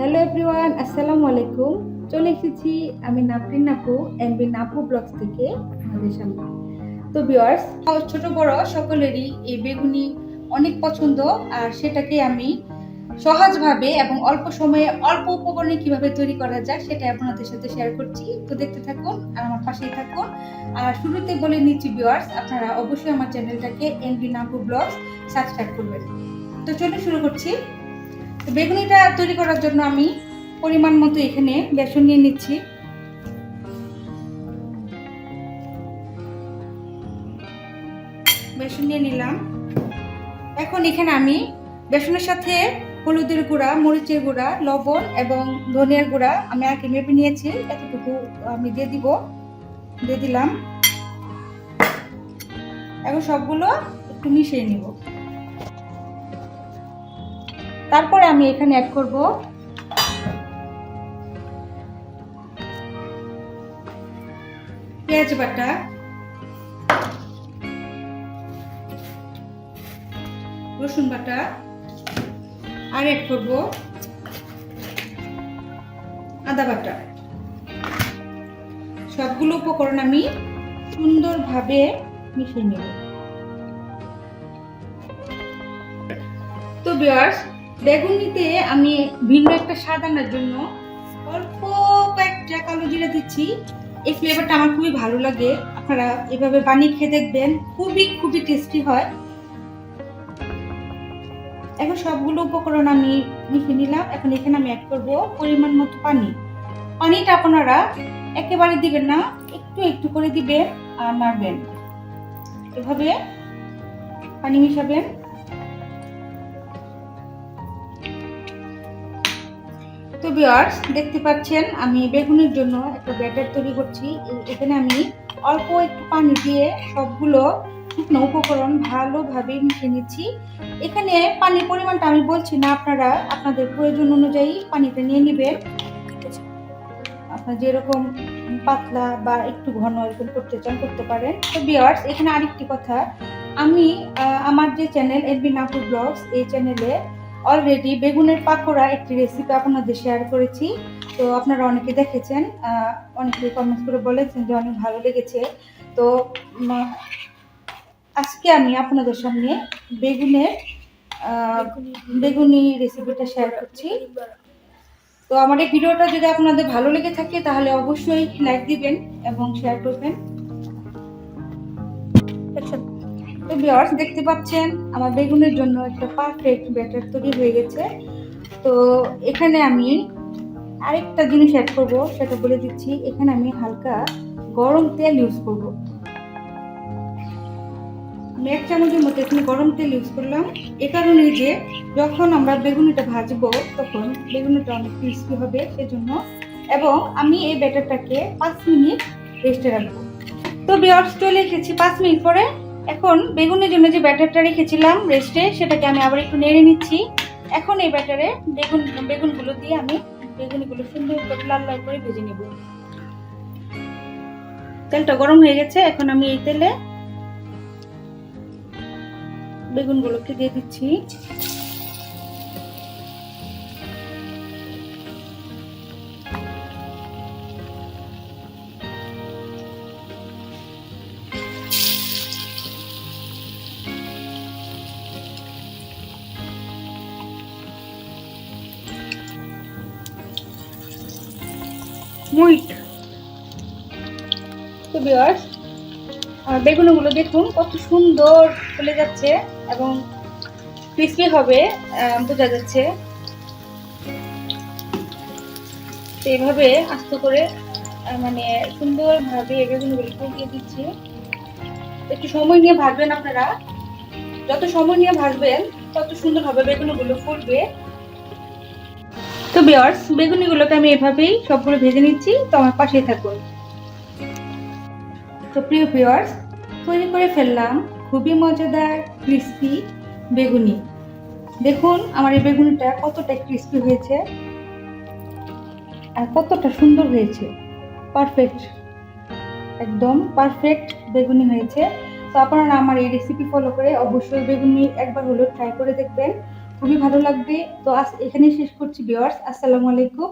Hello everyone, আসসালামু আলাইকুম। চলে এসেছি আমি নাফরিন আপু এমবি নাপু ব্লগস থেকে আমাদের সামনে। তো ভিউয়ার্স, ছোট বড় সকলেরই এই বেগুনি অনেক পছন্দ, আর সেটাকে আমি সহজভাবে এবং অল্প সময়ে অল্প উপকরণে কিভাবে তৈরি করা যায় সেটা আপনাদের সাথে শেয়ার করছি। তো দেখতে থাকুন আর আমার পাশেই থাকুন। আর শুরুতে বলে নিচ্ছি ভিউয়ার্স, আপনারা অবশ্যই আমার চ্যানেলটাকে এমবি নাপু ব্লগস সাবস্ক্রাইব করবেন। তো চলুন শুরু করছি। তো বেগুনিটা তৈরি করার জন্য আমি পরিমাণ মতো এখানে বেসন নিয়ে নিচ্ছি। বেসন নিয়ে নিলাম। এখন এখানে আমি বেসনের সাথে হলুদের গুঁড়া, মরিচের গুঁড়া, লবণ এবং ধনিয়ার গুঁড়া আমি আগে মেপে নিয়েছি, এতটুকু আমি দিয়ে দিলাম। এখন সবগুলো একটু মিশিয়ে নিব। তারপরে আমি এখানে অ্যাড করব পেঁয়াজ বাটা, রসুন বাটা, আর অ্যাড করব আদা বাটা। সবগুলো উপকরণ আমি সুন্দরভাবে মিশিয়ে নেব। তো ভিউয়ার্স, বেগুনিতে আমি ভিন্ন একটা স্বাদ আনার জন্য অল্প কয়েকটা কালো জিরা দিচ্ছি। এই ফ্লেভারটা আমার খুবই ভালো লাগে। আপনারা এভাবে বানিয়ে খেয়ে দেখবেন, খুবই খুবই টেস্টি হয়। এখন সবগুলো উপকরণ আমি মিশিয়ে নিলাম। এখন এখানে আমি অ্যাড করব পরিমাণ মতো পানি। পানিটা আপনারা একেবারে দিবেন না, একটু একটু করে দিবেন আর নাড়বেন। এভাবে পানি মিশাবেন। তো ভিউয়ার্স, দেখতে পাচ্ছেন আমি বেগুনের জন্য একটা ব্যাটার তৈরি করছি। এখানে আমি অল্প একটু পানি দিয়ে সবগুলো শুকনো উপকরণ ভালোভাবে মিশিয়ে নিচ্ছি। এখানে পানির পরিমাণটা আমি বলছি না, আপনারা আপনাদের প্রয়োজন অনুযায়ী পানিটা নিয়ে নেবেন। আপনার যেরকম পাতলা বা একটু ঘন এরকম করতে চান করতে পারেন। তো ভিউয়ার্স, এখানে আরেকটি কথা, আমি আমার যে চ্যানেল এমবি নাপু ব্লগস, এই চ্যানেলে অলরেডি বেগুনের পাকোড়া একটি রেসিপি আপনাদের শেয়ার করেছি। তো আপনারা অনেকে দেখেছেন, অনেকে কমেন্টস করে বলেছেন যে অনেক ভালো লেগেছে। তো আজকে আমি আপনাদের সামনে বেগুনি রেসিপিটা শেয়ার করছি। তো আমার এই ভিডিওটা যদি আপনাদের ভালো লেগে থাকে তাহলে অবশ্যই লাইক দিবেন এবং শেয়ার করবেন। তো ভিউয়ার্স, দেখতে পাচ্ছেন আমার বেগুনের জন্য একটা পারফেক্ট ব্যাটার তৈরি হয়ে গেছে। তো এখানে আমি আরেকটা জিনিস অ্যাড করব, সেটা বলে দিচ্ছি। এখানে আমি হালকা গরম তেল ইউজ করব। আমি 1 চামচের মতো এখানে গরম তেল ইউজ করলাম। এ কারণে যে যখন আমরা বেগুনিটা ভাজবো তখন বেগুনিটা অনেক ক্রিস্পি হবে, সেজন্য। এবং আমি এই ব্যাটারটাকে 5 মিনিট রেস্টে রাখবো। তো ভিউয়ার্স, চলে এসেছি 5 মিনিট পরে। এখন বেগুনের জন্য যে ব্যাটারটা রেখেছিলাম রেস্টে, সেটাকে আমি আবার একটু নেড়ে নিচ্ছি। এখন এই ব্যাটারে বেগুনগুলো দিয়ে আমি বেগুনিগুলো সুন্দর করে লাল লাল করে ভেজে নেব। তেলটা গরম হয়ে গেছে। এখন আমি এই তেলে বেগুনগুলোকে দিয়ে দিচ্ছি। তো ভিউয়ার্স, বেগুনগুলো দেখুন কত সুন্দর ফুলে যাচ্ছে এবং ক্রিসপি হবে, বোঝা যাচ্ছে। তো এইভাবে আস্তে করে মানে সুন্দরভাবে বেগুনগুলো দিয়ে দিচ্ছি। একটু সময় নিয়ে ভাজবেন আপনারা। যত সময় নিয়ে ভাজবেন তত সুন্দরভাবে বেগুনগুলো ফুলবে। তো ভিউয়ার্স, বেগুনিগুলোকে আমি এভাবেই সবগুলো ভেজে নিচ্ছি। তো আমার পাশেই থাকুন। তো প্রিয় ভিউয়ার্স, তৈরি করে ফেললাম খুবই মজাদার ক্রিস্পি বেগুনি। দেখুন আমার এই বেগুনিটা কতটা ক্রিস্পি হয়েছে আর কতটা সুন্দর হয়েছে। পারফেক্ট, একদম পারফেক্ট বেগুনি হয়েছে। তো আপনারা আমার এই রেসিপি ফলো করে অবশ্যই বেগুনি একবার হলেও ট্রাই করে দেখবেন। তো খুবই ভালো লাগবে। তো আজ এখানেই শেষ করছি ভিউয়ার্স। আসসালামু আলাইকুম।